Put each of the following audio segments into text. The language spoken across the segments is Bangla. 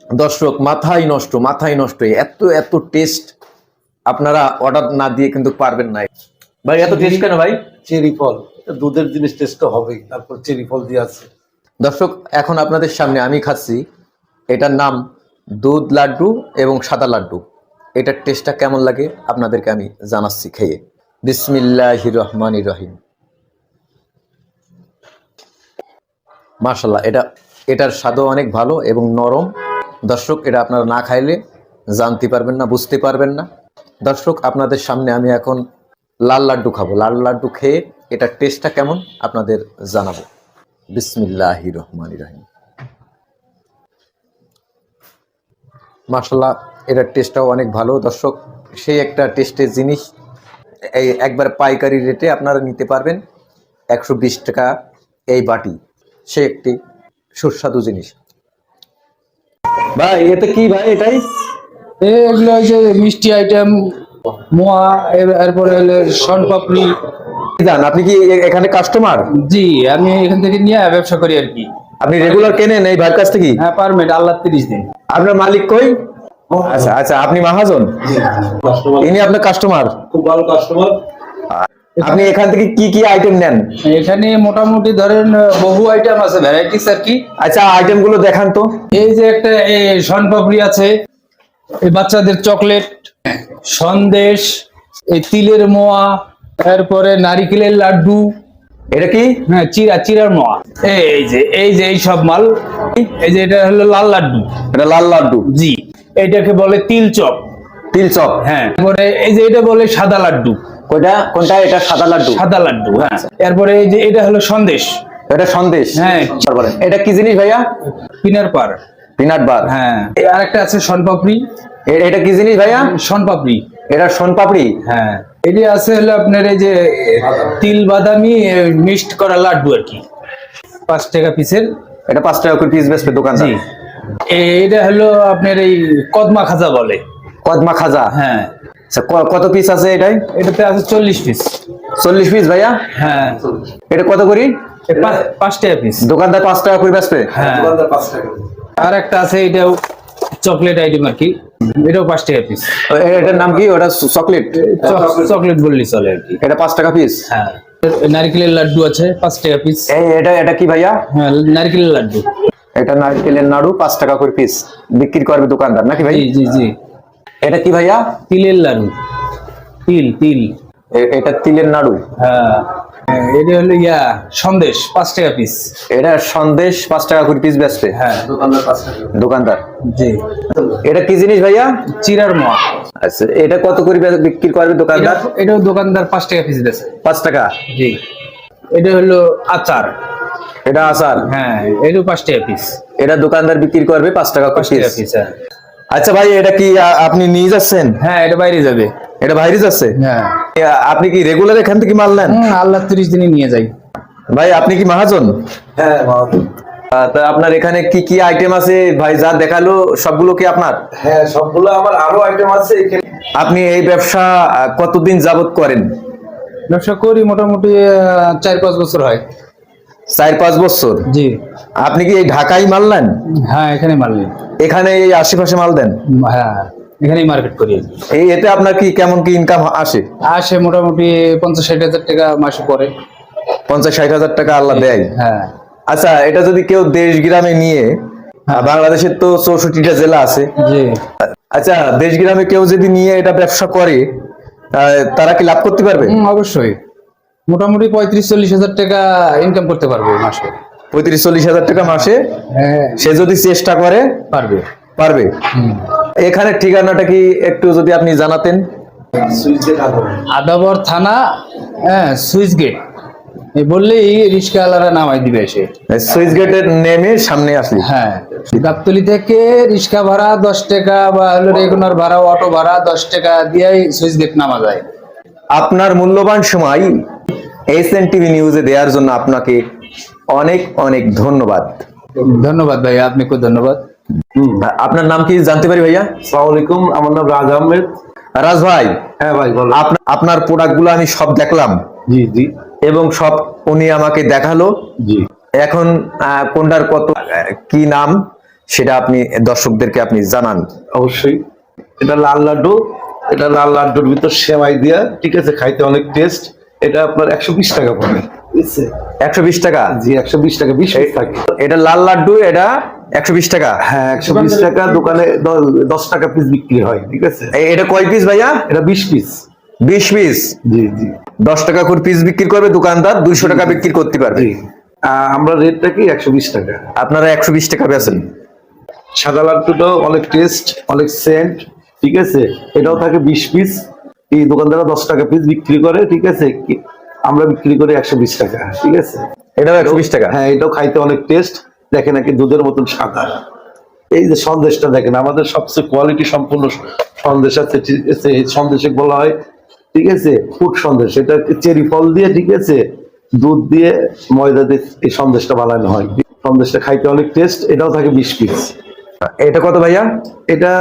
দর্শক মাথায় নষ্ট, এত এত টেস্ট আপনারা অর্ডার না দিয়ে কিন্তু পারবেন না ভাই। এত টেস্ট কেন ভাই? চেরি ফল, দুধের জিনিস টেস্ট তো হবেই, তারপর চেরি ফল দিয়ে আছে। দর্শক এখন আপনাদের সামনে আমি খাচ্ছি, এটার নাম দুধ লাড্ডু এবং সাদা লাড্ডু। এটার টেস্টটা কেমন লাগে আপনাদেরকে আমি জানাচ্ছি খেয়ে। বিসমিল্লাহির রহমানির রহিম। মাশাআল্লাহ, এটার স্বাদও অনেক ভালো এবং নরম। দর্শক এটা আপনারা না খাইলে জানতে পারবেন না, বুঝতে পারবেন না। দর্শক আপনাদের সামনে আমি এখন লাল লাড্ডু খাবো। লাল লাড্ডু খেয়ে এটার টেস্টটা কেমন আপনাদের জানাবো। বিসমিল্লাহির রহমানির রহিম। মাশাআল্লাহ, এটার টেস্টটাও অনেক ভালো। দর্শক সেই একটা টেস্টের জিনিস, এই একবার পাইকারি রেটে আপনারা নিতে পারবেন 120 টাকা এই বাটি। সে একটি সুস্বাদু জিনিস। ভাই এতে কি ভাই? এটাই এগুলো হচ্ছে মিষ্টি আইটেম, মোয়া, এরপরে হলো শনপাপড়ি। জান আপনি কি এখানে কাস্টমার? জি, আমি এখান থেকে নিয়ে ব্যবসা করি আর কি। আপনি রেগুলার কেনেন এই ভাইয়ের কাছ থেকে? হ্যাঁ, পারমিট আল্লাহ 30 দিন। আপনার মালিক কই? আচ্ছা আচ্ছা, আপনি মহাজন, ইনি আপনার কাস্টমার। খুব ভালো কাস্টমার। আপনি এখান থেকে কি কি আইটেম নেন? এখানে মোটামুটি ধরেন বহু আইটেম আছে, ভ্যারাইটিস আর কি। আচ্ছা আইটেম গুলো দেখান তো। এই যে একটা শনপাপড়ি আছে, এই বাচ্চাদের চকলেট, সন্দেশ, এই তিলের মোয়া, এরপরে নারিকেলের লাড্ডু। এটা কি? হ্যাঁ, চিরার মোয়া। এই সব মাল। এই যে এটা হলো লাল লাড্ডু। এটা লাল লাড্ডু। জি, এটাকে বলে তিল চপ। তিল চপ। হ্যাঁ, তারপরে এই যে এটা বলে সাদা লাড্ডু। কোনটা? এটা সাদা লাড্ডু। সাদা লাড্ডু, হ্যাঁ। এরপরে এই যে এটা হলো সন্দেশ। এটা সন্দেশ। হ্যাঁ। বলেন এটা কি জিনিস ভাইয়া? পিনার পার। পিনাট বার। হ্যাঁ। আর একটা আছে শনপাপড়ি। এটা কি জিনিস ভাইয়া? শনপাপড়ি। এটা সোনপাপড়ি। হ্যাঁ, এটি আছে হলো আপনার এই যে তিল বাদামি মিক্সড করা লাড্ডু আর কি, 5 টাকা পিসের। এটা 5 টাকা করে পিস বেচবে দোকানদার। জি, এটা হলো আপনার এই কদমা খাজা বলে। কদমা খাজা। হ্যাঁ। আচ্ছা কত পিস আছে এটাই? এটাতে আছে 40 পিস। 40 পিস ভাইয়া? হ্যাঁ। এটা কত করে? 5 টাকা পিস। দোকানদার 5 টাকা করে বেচবে? হ্যাঁ। দোকানদার 5 টাকা। আর একটা আছে, এটাও চকলেট আইটেম আর কি, এটাও 5 টাকা পিস। এটার নাম কি? ওটা চকলেট। চকলেট বললেই চলে আর কি। এটা 5 টাকা পিস। হ্যাঁ। নারকেলের লাড্ডু আছে 5 টাকা পিস। এটা কি ভাইয়া? হ্যাঁ, নারকেলের লাড্ডু। এটা নারকেলের নাড়ু 5 টাকা করে পিস বিক্রি করবে দোকানদার নাকি ভাই? জি জি জি। এটা কি ভাইয়া? তিলের লাড্ডু। তিল। এটা তিলের নাড়ু। হ্যাঁ। এটা হলো সন্দেশ 5 টাকা পিস। এটা সন্দেশ 5 টাকা করে পিস বেচবে। হ্যাঁ, দোকানদার 5 টাকা। দোকানদার। জি। এটা কি জিনিস ভাইয়া? চিরার মোয়া। আচ্ছা এটা কত করে বিক্রি করবে দোকানদার? এটাও দোকানদার 5 টাকা পিস বেচে। 5 টাকা। জি। এটা হলো আচার। এটা আচার। হ্যাঁ, এটাও 5 টাকা পিস। এটা দোকানদার বিক্রি করবে 5 টাকা করে 5 টাকা পিস। পিস। আচ্ছা ভাই এটা কি আপনি নিয়ে যাচ্ছেন? হ্যাঁ, এটা বাইরে যাবে। এটা বাইরে যাচ্ছে? হ্যাঁ। আপনি কি রেগুলার এখান থেকে মাল নেন? আল্লাহ 30 দিনে নিয়ে যাই। ভাই আপনি কি মহাজন? হ্যাঁ মাহাজন। তা আপনার এখানে কি কি আইটেম আছে ভাই? যা দেখালো সবগুলো কি আপনার? হ্যাঁ, সবগুলো আমার, আরো আইটেম আছে এখানে। আপনি এই ব্যবসা কতদিন যাবত করেন? ব্যবসা করি মোটামুটি 4-5 বছর হয়। 4-5 বছর। জি। আপনি কি এই ঢাকায় মাল নেন? হ্যাঁ, এখানে মারলি। এখানে এই আশেপাশে মাল দেন? হ্যাঁ, এখানেই মার্কেট করি। এতে আপনার কি কেমন কি ইনকাম আসে? আসে মোটামুটি 50-60 হাজার টাকা মাসে পরে। 50-60 হাজার টাকা আল্লাহ দেয়? হ্যাঁ। আচ্ছা এটা যদি কেউ দেশ গ্রামে নিয়ে, বাংলাদেশের তো 64টা জেলা আছে। জি। আচ্ছা দেশ গ্রামে কেউ যদি নিয়ে এটা ব্যবসা করে তারা কি লাভ করতে পারবে? অবশ্যই মোটামুটি 35-40 হাজার টাকা ইনকাম করতে পারবে মাসে। 35-40 হাজার টাকা মাসে? হ্যাঁ, সে যদি চেষ্টা করে পারবে। এখানে ঠিকানাটা কি একটু যদি আপনি জানাতেন? সুইচ গেট আদাবর থানা, হ্যাঁ, সুইচ গেট বললেই রিক্সাওয়ালারা নামাই দিবে এসে। সুইচ গেটের নেমে সামনে আসলি। হ্যাঁ, গাবতলী থেকে রিক্সা ভাড়া 10 টাকা বা হলো রেগুলার ভাড়া, অটো ভাড়া 10 টাকা দিয়েই সুইচ গেট নামা যায়। আপনার মূল্যবান সময় এসএন টিভি নিউজে দেওয়ার জন্য আপনাকে অনেক অনেক ধন্যবাদ। ধন্যবাদ ভাই, আপনাকে ধন্যবাদ। আপনার নাম কি জানতে পারি ভাইয়া? আসসালামু আলাইকুম, আমার নাম রাজ আহমেদ। রাজ ভাই। হ্যাঁ ভাই বলো। আপনার প্রোডাক্ট গুলো আমি সব দেখলাম। জি জি এবং সব উনি আমাকে দেখালো। জি। এখন কোনটার কত কি নাম সেটা আপনি দর্শকদেরকে আপনি জানান। অবশ্যই এটা লাল লাড্ডু, এটা লাল লাড্ডুর ভিতর সেমাই দিয়া, ঠিক আছে, খাইতে অনেক টেস্ট। এটা আপনার 120 টাকা পড়বে, বুঝছে? 120 টাকা? জি 120 টাকা, 20 পিস থাকে। এটা লাল লাড্ডু, এটা 120 টাকা? হ্যাঁ 120 টাকা, দোকানে 10 টাকা পিস বিক্রি হয়, ঠিক আছে। এটা কয় পিস ভাইয়া? এটা 20 পিস। 20 পিস? জি জি 10 টাকা করে পিস বিক্রি করবে দোকানদার, 200 টাকা বিক্রি করতে পারবে। জি আমরা রেটটা কি 120 টাকা। আপনারা 120 টাকা বেচেন। সাদা লাড্ডুটাও অনেক টেস্ট, অনেক সেন্ট, ঠিক আছে। এটাও থাকে 20 পিস। এই দোকানদাররা 10 টাকা পিস বিক্রি করে, ঠিক আছে, আমরা বিক্রি করি 120 টাকা, ঠিক আছে। এটাও 120 টাকা? হ্যাঁ এটাও খাইতে অনেক টেস্ট, দেখেন নাকি দুধের মতন সাদা। এই যে সন্দেশটা দেখেন, আমাদের সবচেয়ে কোয়ালিটি সম্পূর্ণ সন্দেশ আছে, ঠিক আছে। এই সন্দেশে বলা হয়, ঠিক আছে, ফুড সন্দেশ। এটা চেরি ফল দিয়ে, ঠিক আছে, দুধ দিয়ে, ময়দা দিয়ে এই সন্দেশটা বানানো হয়। সন্দেশটা খাইতে অনেক টেস্ট। এটাও থাকে 20 পিস। এটা কত ভাইয়া? এটা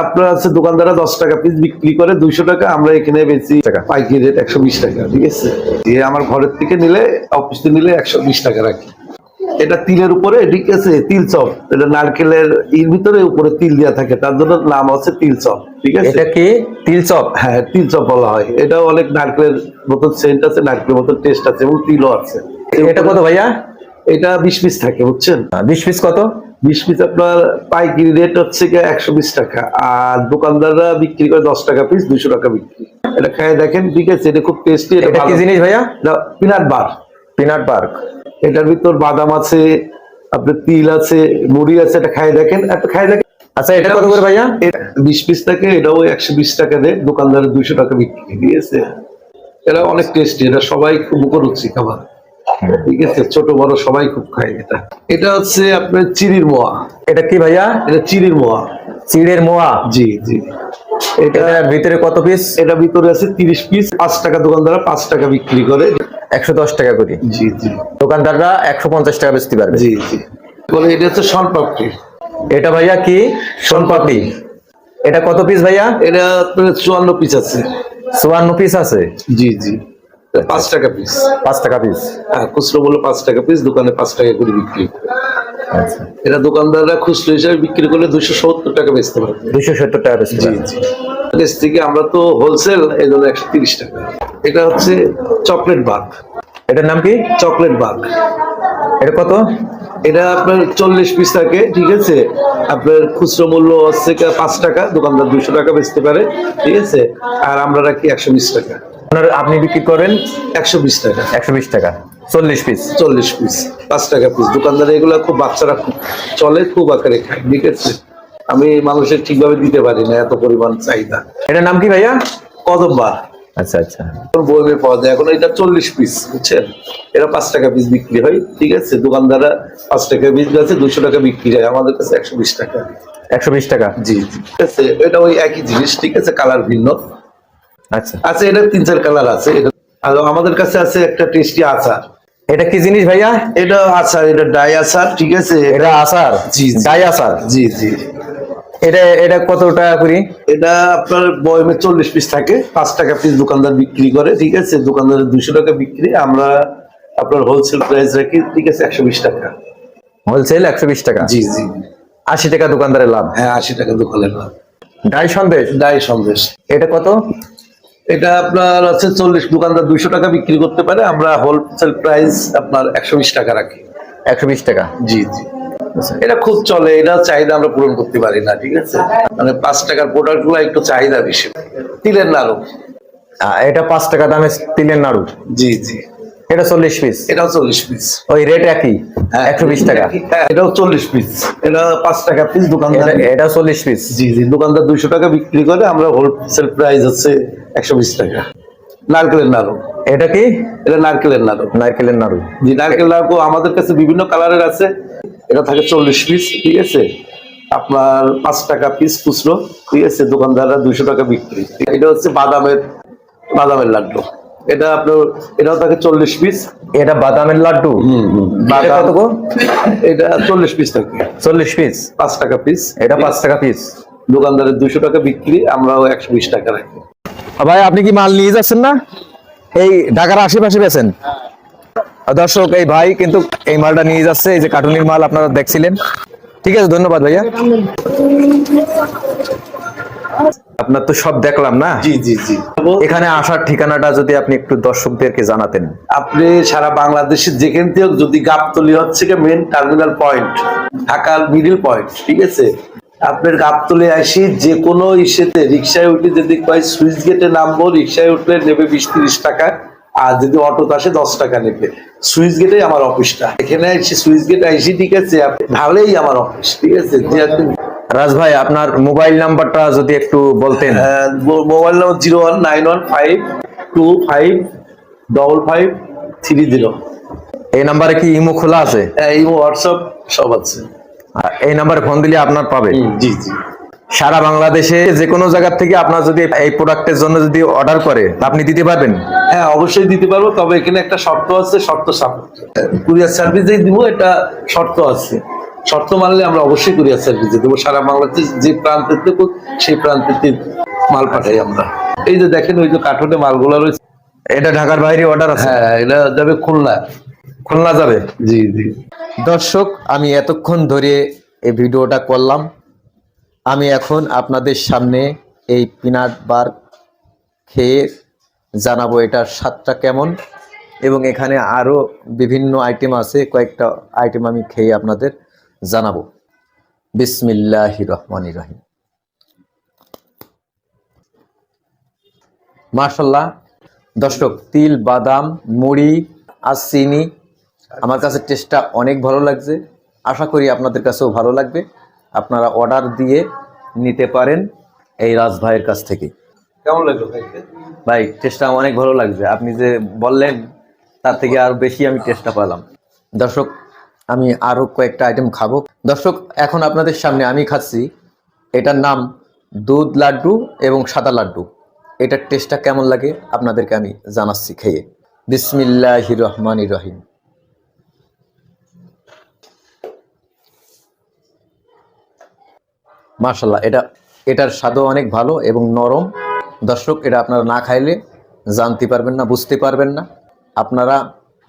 আপনার আছে দোকানদাররা 10 টাকা পিস বিক্রি করে, 200 টাকা। আমরা এখানে বেশি পাইকারি রেট 120 টাকা, ঠিক আছে। যে আমার ঘরের থেকে নিলে, অফিস থেকে নিলে 120 টাকা রাখি। এটা তিলের উপরে, ঠিক আছে, তিল চপ। এটা নারকেলের এর ভিতরে উপরে তিল দেওয়া থাকে, তার জন্য নাম হচ্ছে তিল চপ, ঠিক আছে। এটা কি তিল চপ? হ্যাঁ তিল চপ বলা হয়। এটাও অনেক নারকেলের মতন সেন্ট আছে, নারকেলের মতন টেস্ট আছে, এবং তিলও আছে। এটা কত ভাইয়া? এটা 20 পিস থাকে, বুঝছেন। 20 পিস কত? 20 পিস আপনার পাইকারি রেট হচ্ছে 120 টাকা, আর দোকানদাররা বিক্রি করে 10 টাকা পিস, 200 টাকা বিক্রি। এটা খেয়ে দেখেন, ঠিক আছে, এটা খুব টেস্টি। এটা কি জিনিস ভাইয়া? Peanut bar. পিনাট বার্ক? এটার ভিতর বাদাম আছে, আপনার তিল আছে, মুড়ি আছে। এটা খাই দেখেন, একটা খাই দেখেন। আচ্ছা এটা কত করে ভাইয়া? 20 পিস থাকে, এটাও 120 টাকা দেয়, দোকানদারে 200 টাকা বিক্রি, ঠিক আছে। এটা অনেক টেস্টি, এটা সবাই খুব মুখরুচি খাবার, ঠিক আছে, ছোট বড় সবাই খুব খায় এটা। এটা হচ্ছে আপনার চিড়ির মোয়া। এটা কি ভাইয়া? এটা চিড়ির মোয়া। চিড়ের মোয়া? জি জি এটা এটার ভিতরে কত পিস? এটা ভিতরে আছে 30 পিস। 5 টাকা দোকানদাররা 5 টাকা বিক্রি করে। 110 টাকা করে? জি জি দোকানদাররা 150 টাকা বেচতে পারবে। জি জি বলে এটা হচ্ছে শনপাপড়ি। এটা ভাইয়া কি? সোনপাপড়ি? এটা কত পিস ভাইয়া? এটা আপনার 54 পিস আছে। 54 পিস আছে? জি জি 5 টাকা পিস। 5 টাকা পিস? হ্যাঁ খুচরো বলে 5 টাকা পিস, দোকানে 5 টাকা করে বিক্রি করে। আচ্ছা এটা দোকানদাররা খুচরো হিসাবে বিক্রি করলে 270 টাকা বেচতে পারবে। 270 টাকা বেচতে জি পারবে। জি দেশ থেকে আমরা তো হোলসেল, এই জন্য 130 টাকা। এটা হচ্ছে চকলেট বাগ। এটার নাম কি? Chocolate bag. এটা কত? এটা আপনার 40 পিস থাকে, ঠিক আছে। আপনার খুচরো মূল্য হচ্ছে 5 টাকা, দোকানদার 200 টাকা বেচতে পারে, ঠিক আছে। আর আমরা রাখি 120 টাকা। আপনি বিক্রি করেন 120 টাকা। 120 টাকা? 40 পিস? 40 পিস 5 টাকা পিস। দোকানদার এগুলো খুব বাচ্চারা খুব চলে, খুব আকারে খায়, ঠিক আছে। আমি মানুষের ঠিকভাবে দিতে পারি না, এত পরিমাণ চাহিদা। এটার নাম কি ভাইয়া? কদম্বা। আচ্ছা আচ্ছা। বইমে পাওয়া যায় এখন। এটা 40 পিস, বুঝছেন। এটা 5 টাকা পিস বিক্রি হয়, ঠিক আছে। দোকানদাররা 5 টাকা পিস আছে, 200 টাকা বিক্রি হয়, আমাদের কাছে 120 টাকা। 120 টাকা? জি জি ঠিক আছে। এটা ওই একই জিনিস, ঠিক আছে, কালার ভিন্ন আচ্ছা আছে। এটা 3-4 কালার আছে। এটা আর আমাদের কাছে আছে একটা টেস্টি আচার। এটা কি জিনিস ভাইয়া? এটা আচার, এটা ডাই আচার, ঠিক আছে। এটা আচার? জি জি। ডাই আচার? জি জি এটা এটা কত টাকা করি? এটা আপনার বয়মে 40 পিস থাকে, 5 টাকা পিস দোকানদার বিক্রি করে, ঠিক আছে। দোকানদারের 200 টাকা বিক্রি, আমরা আপনার হোলসেল প্রাইস রাখি, ঠিক আছে, 120 টাকা। হোলসেল 120 টাকা? জি জি 80 টাকা দোকানদারের লাভ? হ্যাঁ 80 টাকা দোকানের লাভ। ডাই সন্দেশ? ডাই সন্দেশ। এটা কত? এটা আপনার আছে 40, দোকানদার 200 টাকা বিক্রি করতে পারে, আমরা হোলসেল প্রাইস আপনার 120 টাকা রাখি। 120 টাকা? জি জি এটা খুব চলে, এটা চাহিদা আমরা পূরণ করতে পারি না, ঠিক আছে। মানে 5 টাকার প্রোডাক্ট গুলো একটু চাহিদা বেশি। তিলের নাড়ু। এটা 5 টাকা দামে তিলের নাড়ু? জি জি এটা 40 পিস? এটাও 40 পিস। ওই রেট একই? 120 টাকা? হ্যাঁ, এটাও 40 পিস। এটা 5 টাকা পিস দোকানদার। এটা 40 পিস? জি জি দোকানদার 200 টাকা বিক্রি করে, আমরা হোলসেল প্রাইস হচ্ছে 120 টাকা। নারকেলের নাড়ু। এটা কি? এটা নারকেলের নাড়ু। নারকেলের নাড়ু? জি নারকেল নাড়ু আমাদের কাছে বিভিন্ন কালারের আছে। এটা থাকে 40 পিস, ঠিক আছে। আপনার 5 টাকা পিস খুচরো, ঠিক আছে। দোকানদাররা 200 টাকা বিক্রি। এটা হচ্ছে বাদামের লাড্ডু। এটা আপনার এটাও থাকে 40 পিস। এটা বাদামের লাড্ডু? এটা কত গো? এটা 40 পিস থাকে। 40 পিস? 5 টাকা পিস। এটা 5 টাকা পিস? দোকানদারের 200 টাকা বিক্রি, আমরাও 120 টাকা রাখি। ভাই আপনি কি মাল নিয়ে যাচ্ছেন না? এই ঢাকার আশেপাশে বেচেন? দর্শক এই ভাই কিন্তু এই মালটা নিয়ে যাচ্ছে, এই যে কার্টুনের মাল আপনারা দেখছিলেন। ঠিক আছে, ধন্যবাদ ভাইয়া। আপনার তো সব দেখলাম না, জি জি জি। এখানে আসার ঠিকানাটা যদি আপনি একটু দর্শকদেরকে জানাতেন। আপনি সারা বাংলাদেশের যেখান থেকে যদি গাবতলী হচ্ছে মেন টার্মিনাল পয়েন্ট, ঢাকার মিডিল পয়েন্ট, ঠিক আছে, আপনার গাবতলী আসি যে কোনো ইসেতে রিক্সায় উঠে যদি কয় সুইচ গেটে নামবো, রিক্সায় উঠলে নেবে 20-30 টাকা, আর যদি অটোতে আসে 10 টাকা নেবে। সুইচ গেটে আমার অফিসটা, এখানে এসে সুইচ গেটে আইসি, ঠিক আছে, আপনি ঢালেই আমার অফিস, ঠিক আছে। যে আপনি রাজ ভাই, আপনার মোবাইল নাম্বারটা যদি একটু বলতেন। Mobile number 01915255530। এই নাম্বারে কি ইমো খোলা আছে? এই হোয়াটসঅ্যাপ সব আছে। আর এই নাম্বারে ফোন দিলে আপনার পাবে। জি জি। সারা বাংলাদেশে যে কোনো জায়গা থেকে আপনার যদি এই প্রোডাক্টের জন্য যদি অর্ডার করে, আপনি দিতে পারবেন? হ্যাঁ, অবশ্যই দিতে পারবো, তবে এখানে একটা শর্ত আছে, শর্ত সাপোর্ট। কুরিয়ার সার্ভিস দিব, এটা শর্ত আছে। শর্ত মানলে আমরা অবশ্যই কুরিয়ার সার্ভিস দেবো। সারা বাংলাদেশ যে প্রান্তে দেবো সেই প্রান্তে মাল পাঠাই আমরা। এই যে দেখেন, ওই যে কার্টুনে মালগুলো রয়েছে, এটা ঢাকার বাইরে অর্ডার আছে? হ্যাঁ, এটা যাবে খুলনা। খুলনা যাবে? জি জি। দর্শক, আমি এতক্ষণ ধরে এই ভিডিওটা করলাম। আমি এখন আপনাদের সামনে এই পিনাট বার খেয়ে জানাবো এটার স্বাদটা কেমন, এবং এখানে আরও বিভিন্ন আইটেম আছে, কয়েকটা আইটেম আমি খেয়ে আপনাদের জানাবো। বিসমিল্লাহির রহমানির রহিম। মাশাআল্লাহ দর্শক, তিল, বাদাম, মুড়ি আর চিনি, আমার কাছে টেস্টটা অনেক ভালো লাগছে। আশা করি আপনাদের কাছেও ভালো লাগবে। আপনারা অর্ডার দিয়ে নিতে পারেন এই রাজ ভাইয়ের কাছ থেকে। কেমন লাগলো ভাই? টেস্টটা অনেক ভালো লাগছে, আপনি যে বললেন তার থেকে আরো বেশি আমি টেস্টটা পেলাম। দর্শক, আমি আরো কয়েকটা আইটেম খাবো। দর্শক, এখন আপনাদের সামনে আমি খাচ্ছি, এটার নাম দুধ লাড্ডু এবং সাদা লাড্ডু। এটার টেস্টটা কেমন লাগে আপনাদেরকে আমি জানাচ্ছি খেয়ে। বিসমিল্লাহির রহমানির রহিম। মাশাআল্লাহ, এটার স্বাদও অনেক ভালো এবং নরম। দর্শক, এটা আপনারা না খাইলে জানতে পারবেন না, বুঝতে পারবেন না। আপনারা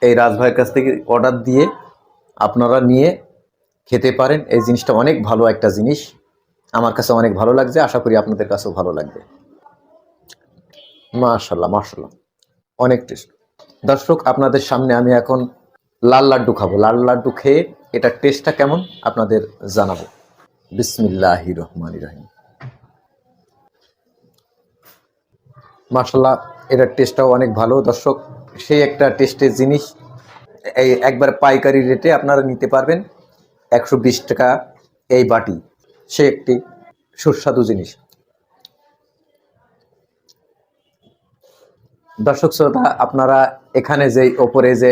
এই রাজ ভাইয়ের কাছ থেকে অর্ডার দিয়ে আপনারা নিয়ে খেতে পারেন। এই জিনিসটা অনেক ভালো একটা জিনিস, আমার কাছে অনেক ভালো লাগছে। আশা করি আপনাদের কাছেও ভালো লাগবে। মাশাআল্লাহ মাশাআল্লাহ, অনেক টেস্ট। দর্শক, আপনাদের সামনে আমি এখন লাল লাড্ডু খাবো। লাল লাড্ডু খেয়ে এটার টেস্টটা কেমন আপনাদের জানাবো। বিসমিল্লাহির রহমানির রহিম। মাশাআল্লাহ, এটার টেস্টটাও অনেক ভালো। দর্শক, সেই একটা টেস্টের জিনিস, এই একবার পাইকারি রেটে আপনারা নিতে পারবেন। 120 টাকা এই বাটি, সে একটি সুস্বাদু জিনিস। দর্শক শ্রোতা, আপনারা এখানে যে ওপরে যে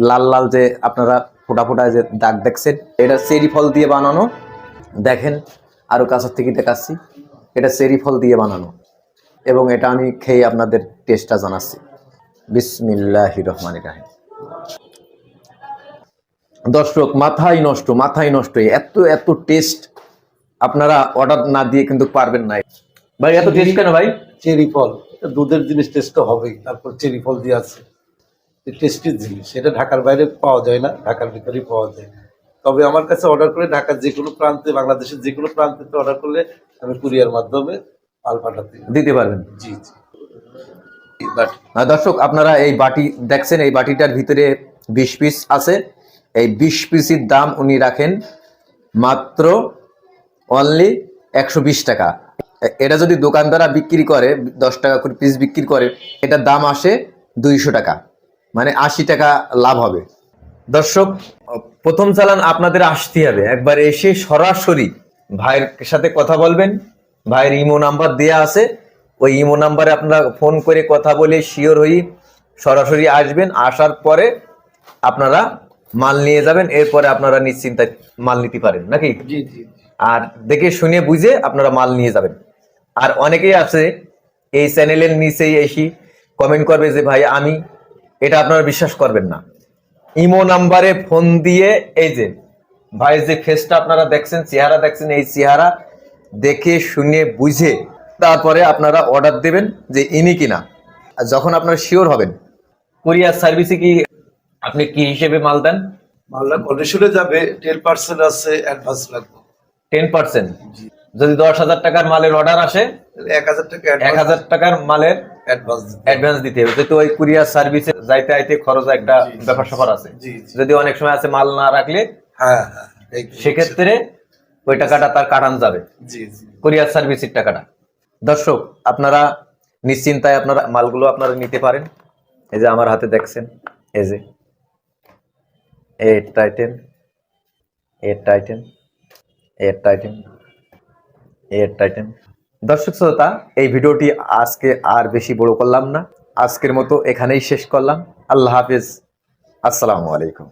লাল লাল যে আপনারা ফোটা ফোটা যে দাগ দেখছেন, এটা চেরি ফল দিয়ে বানানো। দেখেন, আরো কাছের থেকে দেখাচ্ছি, এটা চেরি ফল দিয়ে বানানো, এবং এটা আমি খেয়ে আপনাদের টেস্টটা জানাচ্ছি। বিসমিল্লাহির রহমানির রহিম। দর্শক, মাথায় নষ্ট, এত এত টেস্ট, আপনারা অর্ডার না দিয়ে কিন্তু পারবেন না। ভাই, এত টেস্ট কেন ভাই? চেরি ফল, দুধের জিনিস টেস্ট তো হবেই, তারপর চেরি ফল দিয়ে আছে, টেস্টির জিনিস। এটা ঢাকার বাইরে পাওয়া যায় না, ঢাকার ভিতরেই পাওয়া যায়। তবে আমার কাছে অর্ডার করে ঢাকার যে কোনো প্রান্তে, বাংলাদেশের যে কোনো প্রান্তে অর্ডার করলে আমি কুরিয়ার মাধ্যমে মাল পাঠাতে দিতে পারবেন। জি জি। দর্শক, আপনারা এই বাটি দেখছেন, এই বাটিটার ভিতরে 20 পিস আছে। এই 20 পিসের দাম উনি রাখেন মাত্র অনলি 120 টাকা। এটা যদি দোকানদাররা বিক্রি করে 10 টাকা করে পিস বিক্রি করে, এটার দাম আসে 200 টাকা, মানে 80 টাকা লাভ হবে। দর্শক, প্রথম চালান আপনাদের আসতে হবে, একবার এসে সরাসরি ভাইয়ের সাথে কথা বলবেন। ভাইয়ের ইমো নাম্বার দেয়া আছে, ওই ইমো নাম্বারে আপনারা ফোন করে কথা বলে শিওর হয়ে সরাসরি আসবেন। আসার পরে আপনারা মাল নিয়ে যাবেন, এরপরে আপনারা নিশ্চিন্তায় মাল নিতে পারেন নাকি? জি জি। আর দেখে শুনে বুঝে আপনারা মাল নিয়ে যাবেন। আর অনেকেই আছে এই চ্যানেলের নিচেই এসে কমেন্ট করবে যে ভাই আমি, এটা আপনারা বিশ্বাস করবেন না। ইমো নাম্বারে ফোন দিয়ে এই যে ভাইয়ের যে ফেসটা আপনারা দেখছেন, চেহারা দেখছেন, এই চেহারা দেখে শুনে বুঝে তারপরে আপনারা অর্ডার দেবেন যে ইনি কিনা। আর যখন আপনারা শিওর হবেন, কুরিয়ার সার্ভিসে কি আপনি কি হিসেবে মাল দেন? মালটা কন্ডিশনে যাবে, 10% আছে অ্যাডভান্স লাগবে। 10%। যদি 10,000 টাকার মালের অর্ডার আসে 1,000 টাকা 1,000 টাকার মালের অ্যাডভান্স অ্যাডভান্স দিতে হবে, যেহেতু ওই কুরিয়ার সার্ভিসে যাইতে আইতে খরচ একটা ব্যাপার স্যাপার আছে। যদি অনেক সময় আছে মাল না রাখলে হ্যাঁ হ্যাঁ সেক্ষেত্রে ওই টাকাটা তার কাটান যাবে, জি জি কুরিয়ার সার্ভিসের টাকাটা। দর্শক আপনারা নিশ্চিন্তায় আপনারা মালগুলো আপনারা নিতে পারেন। এই যে আমার হাতে দেখছেন, এই যে এর টাইটেন, এর টাইটেন, এর টাইটেন, এর টাইটেন। দর্শক শ্রোতা, এই ভিডিওটি আজকে আর বেশি বড় করলাম না, আজকের মতো এখানেই শেষ করলাম। আল্লাহ হাফেজ, আসসালামু আলাইকুম।